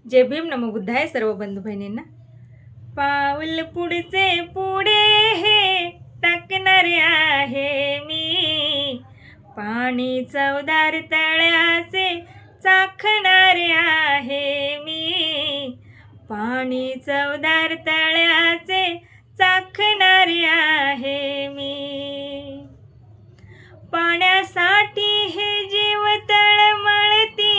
जय भीम, नमो बुद्धाय सर्व बंधू बहिणींना. पाऊल पुढचे पुढे हे टाकणारे आहे मी, पाणी चवदार तळ्याचे चाखणारे आहे मी, पाणी चवदार तळ्याचे चाखणारे आहे मी. पाण्यासाठी हे जीव तळमळती,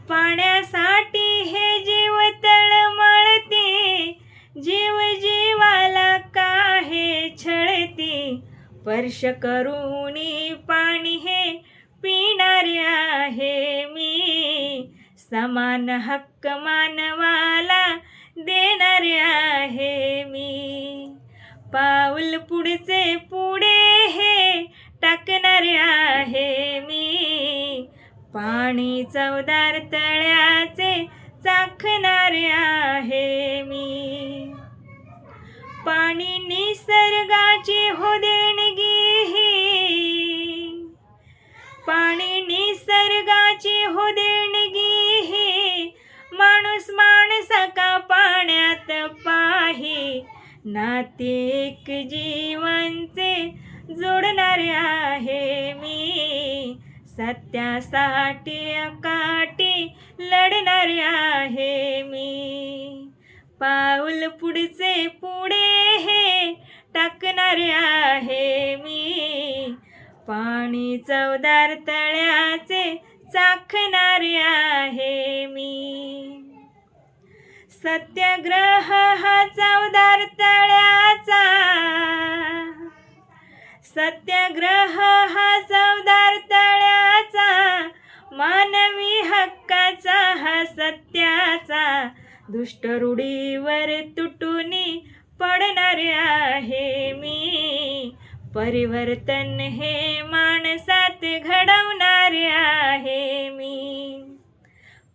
पाण्यासाठी हे जीव तळमळती, जीव जीवाला काहे छळती, स्पर्श करूनी पाणी हे पिणारे आहे मी, समान हक्क मानवाला देणारे आहे मी. पाऊल पुढचे पुढे हे टाकणारे आहे मी, पाणी चवदार तळ्याचे चाखणारे आहे मी. पाणी निसर्गाची हो देणगी ही, पाणी निसर्गाची हो देणगी ही, माणूस माणसाका पाण्यात पाही, नाते एक जीवांचे जोडणारे आहे मी, सत्यासाठी अकाठी लढणारे आहे मी. पाऊल पुढचे पुढे हे टाकणारे आहे मी, पाणी चवदार तळ्याचे चाखणारे आहे मी. सत्याग्रह हा चवदार तळ्याचा, सत्याग्रह हा चवदार तळ्याचा, मानवी हक्काचा हा सत्याचा, दुष्ट रूढीवर तुटूनी पडणारे आहे मी, परिवर्तन हे माणसात घडवणारे आहे मी.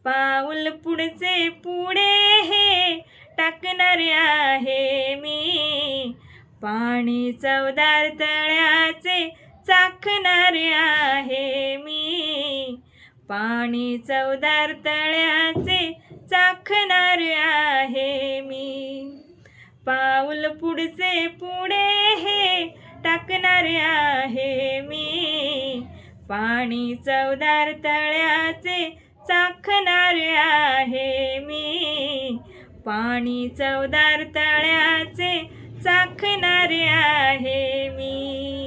पाऊल पुढचे पुढे हे टाकणारे आहे मी, पाणी चवदार तळ्याचे चाखणारे आहे मी, पाणी चवदार तळ्याचे चाखणारे आहे मी. पाऊल पुढचे पुढे हे टाकणारे आहे मी, पाणी चवदार तळ्याचे चाखणारे आहे मी, पाणी चवदार तळ्याचे चाखणारे आहे मी.